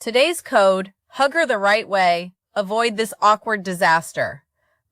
Today's code: hug her the right way, avoid this awkward disaster.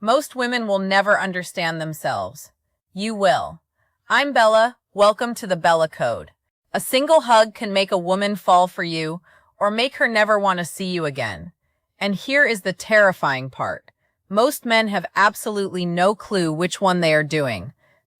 Most women will never understand themselves. You will. I'm Bella. Welcome to the Bella Code. A single hug can make a woman fall for you or make her never want to see you again. And here is the terrifying part. Most men have absolutely no clue which one they are doing.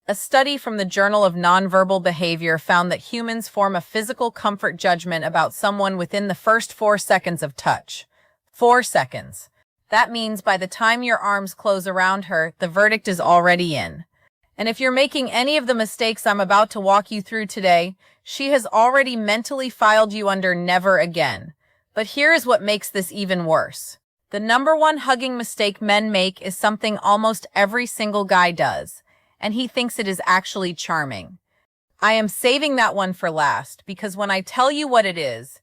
A study from the Journal of Nonverbal Behavior found that humans form a physical comfort judgment about someone within the first 4 seconds of touch. 4 seconds. That means by the time your arms close around her, the verdict is already in. And if you're making any of the mistakes I'm about to walk you through today, she has already mentally filed you under never again. But here is what makes this even worse. The number one hugging mistake men make is something almost every single guy does, and he thinks it is actually charming. I am saving that one for last because when I tell you what it is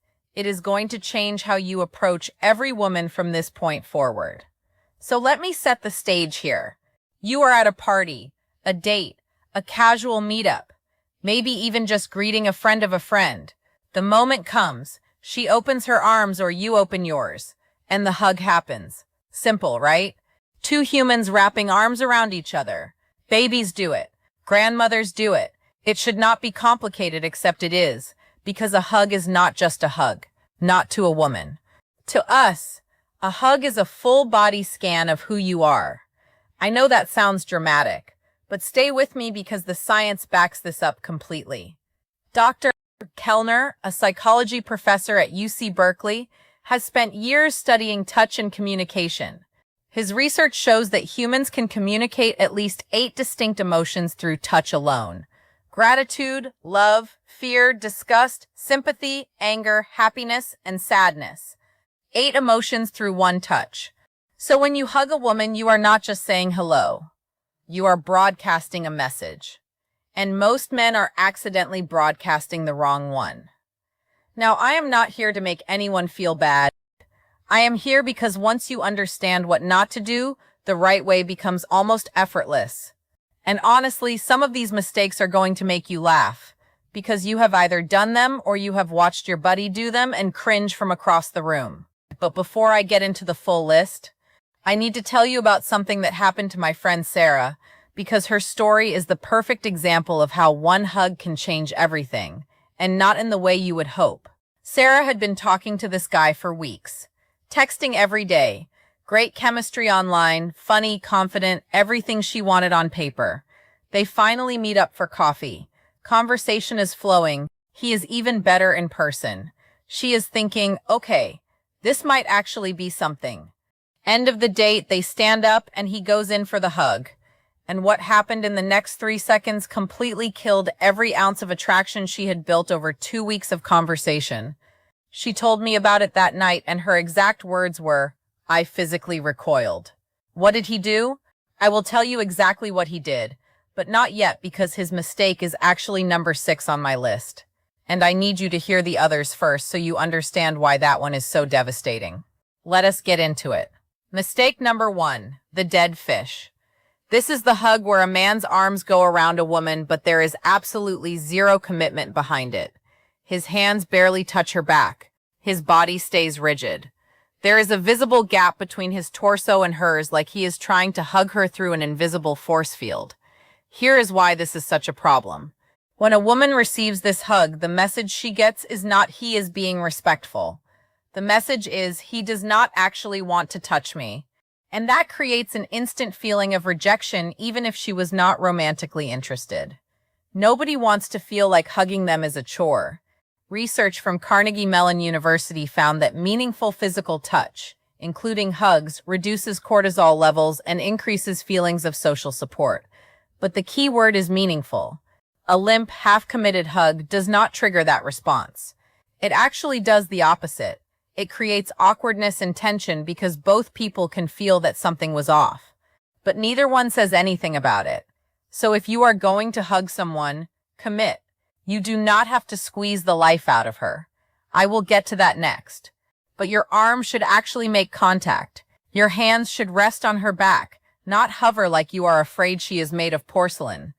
going to change how you approach every woman from this point forward. So let me set the stage here. You are at a party, a date, a casual meetup, maybe even just greeting a friend of a friend. The moment comes, she opens her arms or you open yours, and the hug happens. Simple, right? Two humans wrapping arms around each other. Babies do it. Grandmothers do it. It should not be complicated, except it is, because a hug is not just a hug, not to a woman. To us, a hug is a full body scan of who you are. I know that sounds dramatic, but stay with me because the science backs this up completely. Dr. Kellner, a psychology professor at UC Berkeley, has spent years studying touch and communication. His research shows that humans can communicate at least 8 distinct emotions through touch alone. Gratitude, love, fear, disgust, sympathy, anger, happiness, and sadness. 8 emotions through one touch. So when you hug a woman, you are not just saying hello. You are broadcasting a message. And most men are accidentally broadcasting the wrong one. Now, I am not here to make anyone feel bad. I am here because once you understand what not to do, the right way becomes almost effortless. And honestly, some of these mistakes are going to make you laugh, because you have either done them or you have watched your buddy do them and cringe from across the room. But before I get into the full list, I need to tell you about something that happened to my friend Sarah, because her story is the perfect example of how one hug can change everything, and not in the way you would hope. Sarah had been talking to this guy for weeks, texting every day. Great chemistry online, funny, confident, everything she wanted on paper. They finally meet up for coffee. Conversation is flowing. He is even better in person. She is thinking, okay, this might actually be something. End of the date, they stand up and he goes in for the hug. And what happened in the next 3 seconds completely killed every ounce of attraction she had built over 2 weeks of conversation. She told me about it that night and her exact words were, I physically recoiled. What did he do? I will tell you exactly what he did, but not yet because his mistake is actually number 6 on my list. And I need you to hear the others first so you understand why that one is so devastating. Let us get into it. Mistake number 1, the dead fish. This is the hug where a man's arms go around a woman, but there is absolutely zero commitment behind it. His hands barely touch her back. His body stays rigid. There is a visible gap between his torso and hers, like he is trying to hug her through an invisible force field. Here is why this is such a problem. When a woman receives this hug, the message she gets is not he is being respectful. The message is he does not actually want to touch me. And that creates an instant feeling of rejection even if she was not romantically interested. Nobody wants to feel like hugging them is a chore. Research from Carnegie Mellon University found that meaningful physical touch, including hugs, reduces cortisol levels and increases feelings of social support. But the key word is meaningful. A limp, half-committed hug does not trigger that response. It actually does the opposite. It creates awkwardness and tension because both people can feel that something was off. But neither one says anything about it. So if you are going to hug someone, commit. You do not have to squeeze the life out of her. I will get to that next. But your arms should actually make contact. Your hands should rest on her back, not hover like you are afraid she is made of porcelain.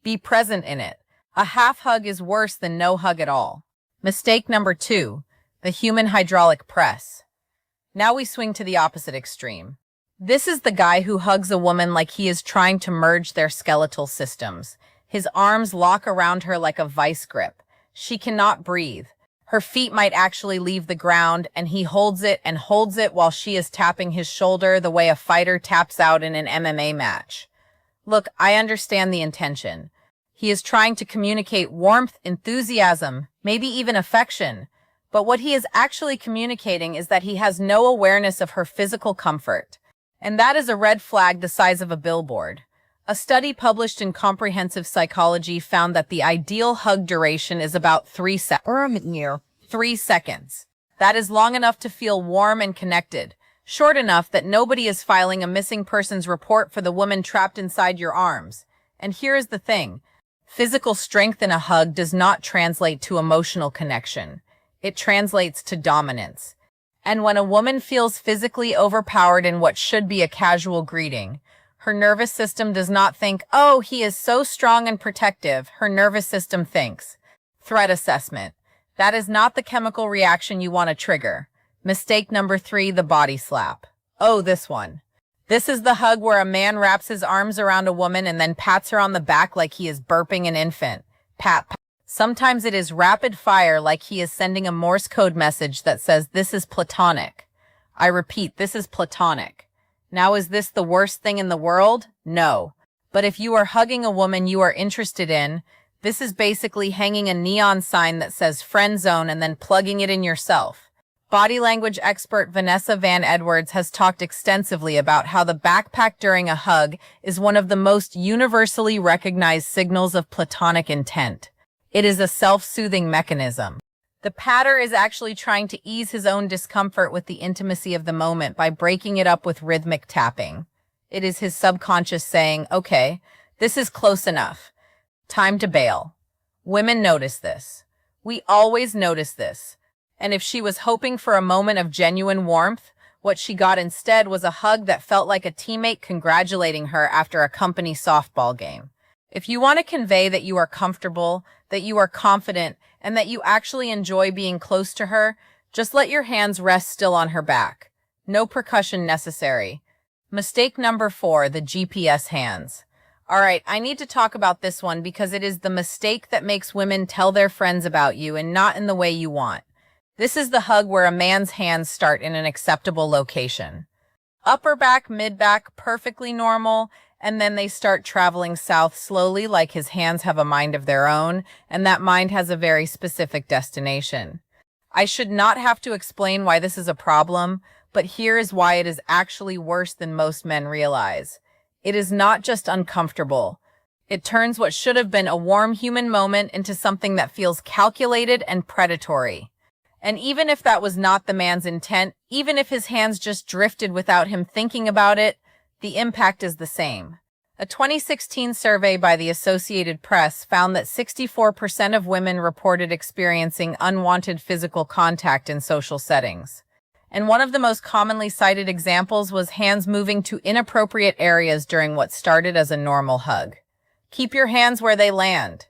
Be present in it. A half hug is worse than no hug at all. Mistake number 2, the human hydraulic press. Now we swing to the opposite extreme. This is the guy who hugs a woman like he is trying to merge their skeletal systems. His arms lock around her like a vice grip. She cannot breathe. Her feet might actually leave the ground, and he holds it and holds it while she is tapping his shoulder the way a fighter taps out in an MMA match. Look, I understand the intention. He is trying to communicate warmth, enthusiasm, maybe even affection. But what he is actually communicating is that he has no awareness of her physical comfort. And that is a red flag the size of a billboard. A study published in Comprehensive Psychology found that the ideal hug duration is about 3 seconds. 3 seconds. That is long enough to feel warm and connected. Short enough that nobody is filing a missing persons report for the woman trapped inside your arms. And here is the thing. Physical strength in a hug does not translate to emotional connection. It translates to dominance. And when a woman feels physically overpowered in what should be a casual greeting, her nervous system does not think, oh, he is so strong and protective. Her nervous system thinks, threat assessment. That is not the chemical reaction you want to trigger. Mistake number 3, the body slap. Oh, this one. This is the hug where a man wraps his arms around a woman and then pats her on the back like he is burping an infant. Pat, pat. Sometimes it is rapid fire, like he is sending a Morse code message that says, this is platonic. I repeat, this is platonic. Now, is this the worst thing in the world? No. But if you are hugging a woman you are interested in, this is basically hanging a neon sign that says friend zone and then plugging it in yourself. Body language expert Vanessa Van Edwards has talked extensively about how the backpack during a hug is one of the most universally recognized signals of platonic intent. It is a self-soothing mechanism. The patter is actually trying to ease his own discomfort with the intimacy of the moment by breaking it up with rhythmic tapping. It is his subconscious saying, okay, this is close enough. Time to bail. Women notice this. We always notice this. And if she was hoping for a moment of genuine warmth, what she got instead was a hug that felt like a teammate congratulating her after a company softball game. If you want to convey that you are comfortable, that you are confident, and that you actually enjoy being close to her, just let your hands rest still on her back. No percussion necessary. Mistake number 4, the GPS hands. All right, I need to talk about this one because it is the mistake that makes women tell their friends about you and not in the way you want. This is the hug where a man's hands start in an acceptable location. Upper back, mid back, perfectly normal, and then they start traveling south slowly like his hands have a mind of their own, and that mind has a very specific destination. I should not have to explain why this is a problem, but here is why it is actually worse than most men realize. It is not just uncomfortable. It turns what should have been a warm human moment into something that feels calculated and predatory. And even if that was not the man's intent, even if his hands just drifted without him thinking about it, the impact is the same. A 2016 survey by the Associated Press found that 64% of women reported experiencing unwanted physical contact in social settings. And one of the most commonly cited examples was hands moving to inappropriate areas during what started as a normal hug. Keep your hands where they land.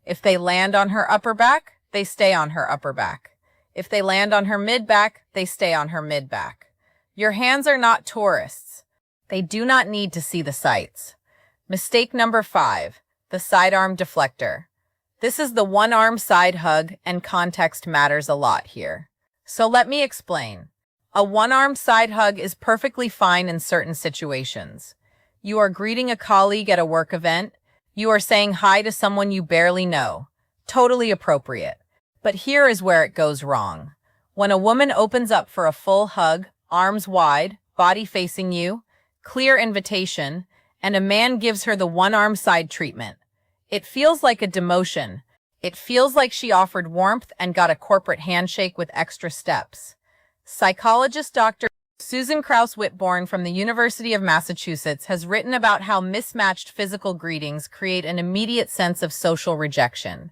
If they land on her upper back, they stay on her upper back. If they land on her mid-back, they stay on her mid-back. Your hands are not tourists. They do not need to see the sights. Mistake number 5, the sidearm deflector. This is the one-arm side hug, and context matters a lot here. So let me explain. A one-arm side hug is perfectly fine in certain situations. You are greeting a colleague at a work event. You are saying hi to someone you barely know. Totally appropriate. But here is where it goes wrong. When a woman opens up for a full hug, arms wide, body facing you, clear invitation, and a man gives her the one-arm side treatment, it feels like a demotion. It feels like she offered warmth and got a corporate handshake with extra steps. Psychologist Dr. Susan Krauss-Whitborn from the University of Massachusetts has written about how mismatched physical greetings create an immediate sense of social rejection.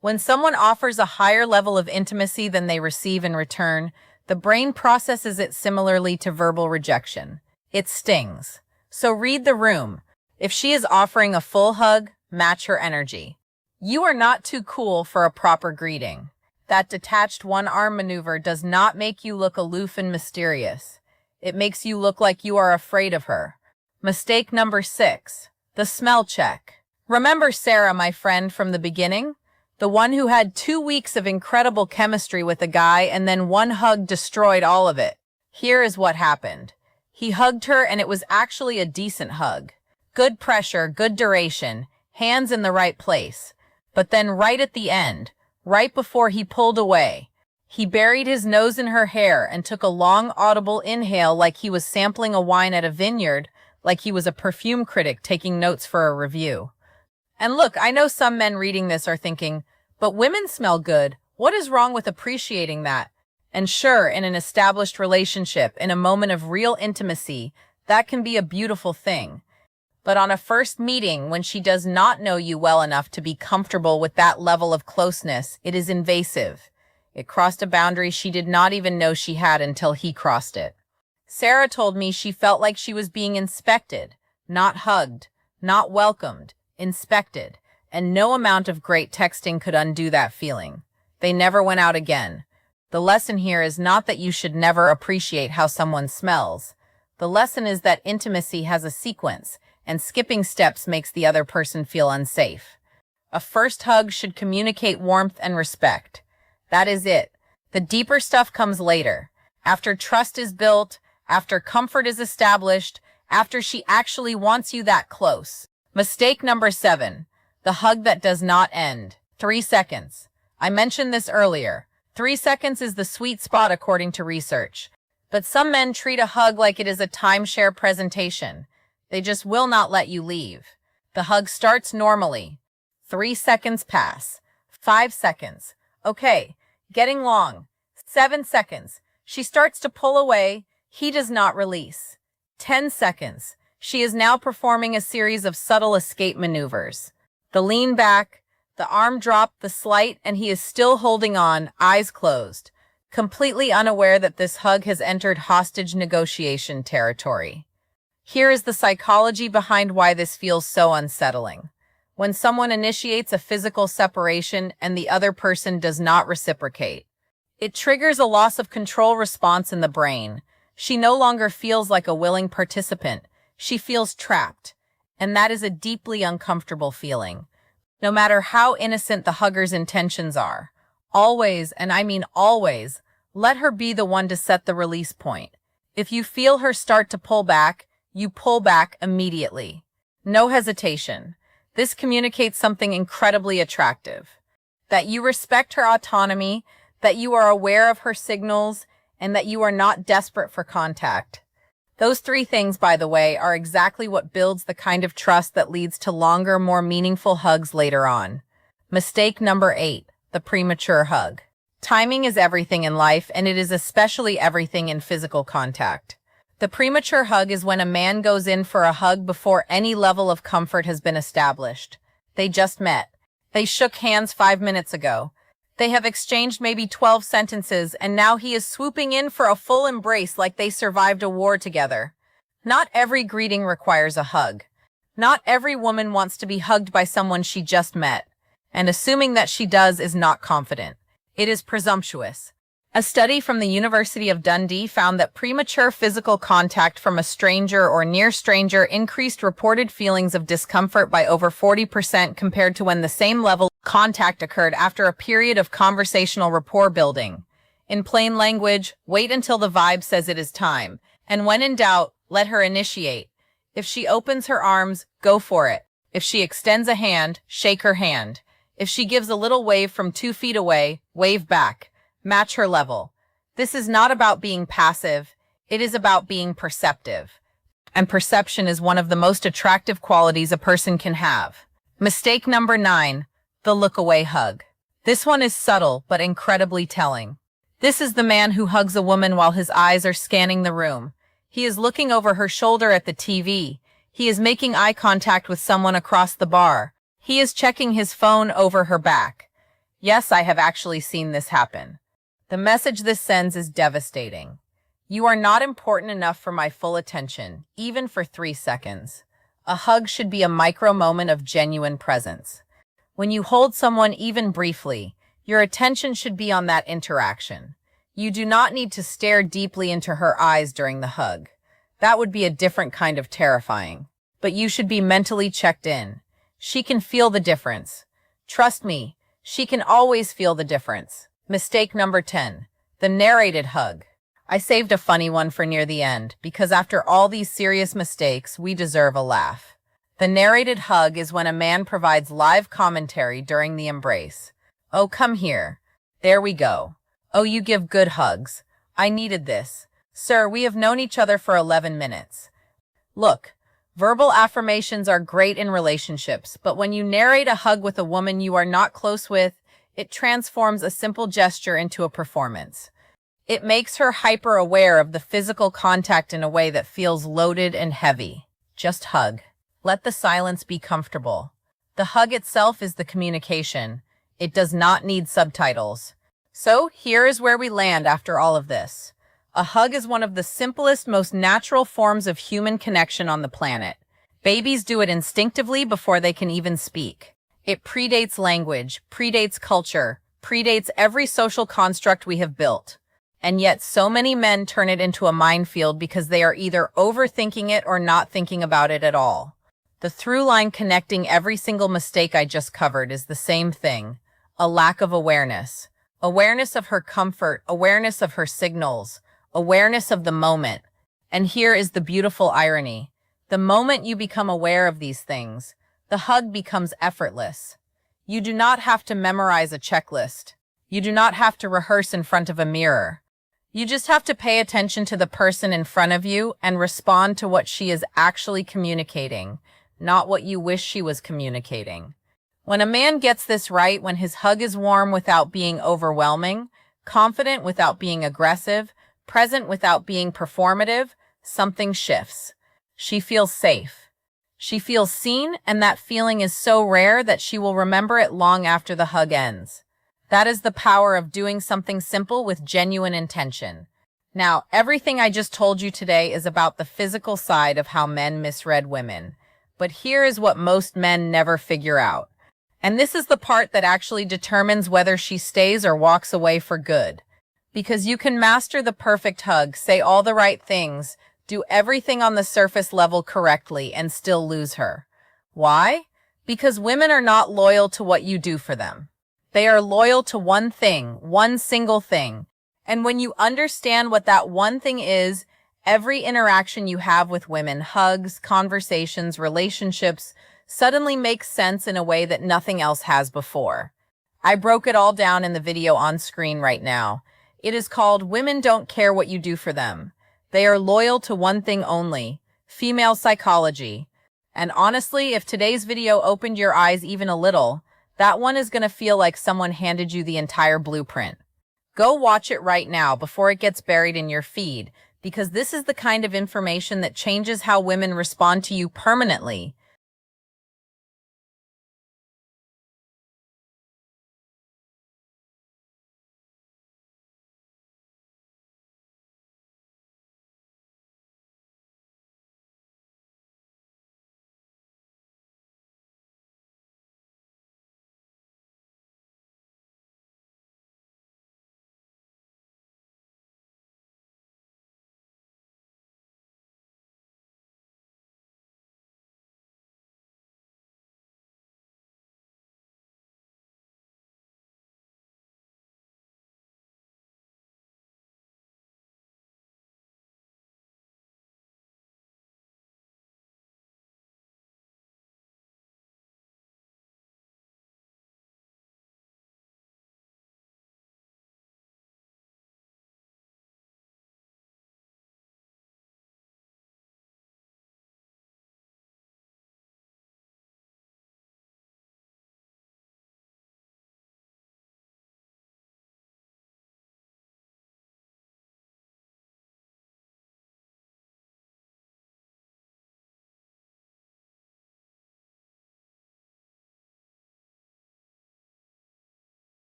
When someone offers a higher level of intimacy than they receive in return, the brain processes it similarly to verbal rejection. It stings. So read the room. If she is offering a full hug, match her energy. You are not too cool for a proper greeting. That detached one-arm maneuver does not make you look aloof and mysterious. It makes you look like you are afraid of her. Mistake number 6. The smell check. Remember Sarah, my friend, from the beginning? The one who had 2 weeks of incredible chemistry with a guy and then one hug destroyed all of it. Here is what happened. He hugged her and it was actually a decent hug. Good pressure, good duration, hands in the right place. But then right at the end, right before he pulled away, he buried his nose in her hair and took a long audible inhale like he was sampling a wine at a vineyard, like he was a perfume critic taking notes for a review. And look, I know some men reading this are thinking, but women smell good. What is wrong with appreciating that? And sure, in an established relationship, in a moment of real intimacy, that can be a beautiful thing. But on a first meeting, when she does not know you well enough to be comfortable with that level of closeness, it is invasive. It crossed a boundary she did not even know she had until he crossed it. Sarah told me she felt like she was being inspected, not hugged, not welcomed, inspected, and no amount of great texting could undo that feeling. They never went out again. The lesson here is not that you should never appreciate how someone smells. The lesson is that intimacy has a sequence, and skipping steps makes the other person feel unsafe. A first hug should communicate warmth and respect. That is it. The deeper stuff comes later. After trust is built, after comfort is established, after she actually wants you that close. Mistake number 7. The hug that does not end. 3 seconds. I mentioned this earlier. 3 seconds is the sweet spot according to research. But some men treat a hug like it is a timeshare presentation. They just will not let you leave. The hug starts normally. 3 seconds pass. 5 seconds. Okay, getting long. 7 seconds. She starts to pull away. He does not release. 10 seconds. She is now performing a series of subtle escape maneuvers. The lean back, the arm drop, the slight, and he is still holding on, eyes closed, completely unaware that this hug has entered hostage negotiation territory. Here is the psychology behind why this feels so unsettling. When someone initiates a physical separation and the other person does not reciprocate, it triggers a loss of control response in the brain. She no longer feels like a willing participant. She feels trapped, and that is a deeply uncomfortable feeling. No matter how innocent the hugger's intentions are, always, and I mean always, let her be the one to set the release point. If you feel her start to pull back, you pull back immediately. No hesitation. This communicates something incredibly attractive. That you respect her autonomy, that you are aware of her signals, and that you are not desperate for contact. Those 3 things, by the way, are exactly what builds the kind of trust that leads to longer, more meaningful hugs later on. Mistake number 8, the premature hug. Timing is everything in life, and it is especially everything in physical contact. The premature hug is when a man goes in for a hug before any level of comfort has been established. They just met. They shook hands 5 minutes ago. They have exchanged maybe 12 sentences, and now he is swooping in for a full embrace like they survived a war together. Not every greeting requires a hug. Not every woman wants to be hugged by someone she just met. And assuming that she does is not confident. It is presumptuous. A study from the University of Dundee found that premature physical contact from a stranger or near stranger increased reported feelings of discomfort by over 40% compared to when the same level of contact occurred after a period of conversational rapport building. In plain language, wait until the vibe says it is time, and when in doubt, let her initiate. If she opens her arms, go for it. If she extends a hand, shake her hand. If she gives a little wave from 2 feet away, wave back. Match her level. This is not about being passive. It is about being perceptive. And perception is one of the most attractive qualities a person can have. Mistake number 9, the look-away hug. This one is subtle, but incredibly telling. This is the man who hugs a woman while his eyes are scanning the room. He is looking over her shoulder at the TV. He is making eye contact with someone across the bar. He is checking his phone over her back. Yes, I have actually seen this happen. The message this sends is devastating. You are not important enough for my full attention, even for 3 seconds. A hug should be a micro moment of genuine presence. When you hold someone even briefly, Your attention should be on that interaction. You do not need to stare deeply into her eyes during the hug. That would be a different kind of terrifying. But you should be mentally checked in. She can feel the difference. Trust me, she can always feel the difference. Mistake number 10. The narrated hug. I saved a funny one for near the end, because after all these serious mistakes, we deserve a laugh. The narrated hug is when a man provides live commentary during the embrace. Oh, come here. There we go. Oh, you give good hugs. I needed this. Sir, we have known each other for 11 minutes. Look, verbal affirmations are great in relationships, but when you narrate a hug with a woman you are not close with, it transforms a simple gesture into a performance. It makes her hyper-aware of the physical contact in a way that feels loaded and heavy. Just hug. Let the silence be comfortable. The hug itself is the communication. It does not need subtitles. So, here is where we land after all of this. A hug is one of the simplest, most natural forms of human connection on the planet. Babies do it instinctively before they can even speak. It predates language, predates culture, predates every social construct we have built. And yet so many men turn it into a minefield because they are either overthinking it or not thinking about it at all. The through line connecting every single mistake I just covered is the same thing: a lack of awareness. Awareness of her comfort, awareness of her signals, awareness of the moment. And here is the beautiful irony. The moment you become aware of these things, the hug becomes effortless. You do not have to memorize a checklist. You do not have to rehearse in front of a mirror. You just have to pay attention to the person in front of you and respond to what she is actually communicating, not what you wish she was communicating. When a man gets this right, when his hug is warm without being overwhelming, confident without being aggressive, present without being performative, something shifts. She feels safe. She feels seen, and that feeling is so rare that she will remember it long after the hug ends. That is the power of doing something simple with genuine intention. Now, everything I just told you today is about the physical side of how men misread women. But here is what most men never figure out. And this is the part that actually determines whether she stays or walks away for good. Because you can master the perfect hug, say all the right things, do everything on the surface level correctly, and still lose her. Why? Because women are not loyal to what you do for them. They are loyal to one thing, one single thing. And when you understand what that one thing is, every interaction you have with women, hugs, conversations, relationships, suddenly makes sense in a way that nothing else has before. I broke it all down in the video on screen right now. It is called Women Don't Care What You Do for Them. They are loyal to one thing only: female psychology. And honestly, if today's video opened your eyes even a little, that one is going to feel like someone handed you the entire blueprint. Go watch it right now before it gets buried in your feed, because this is the kind of information that changes how women respond to you permanently.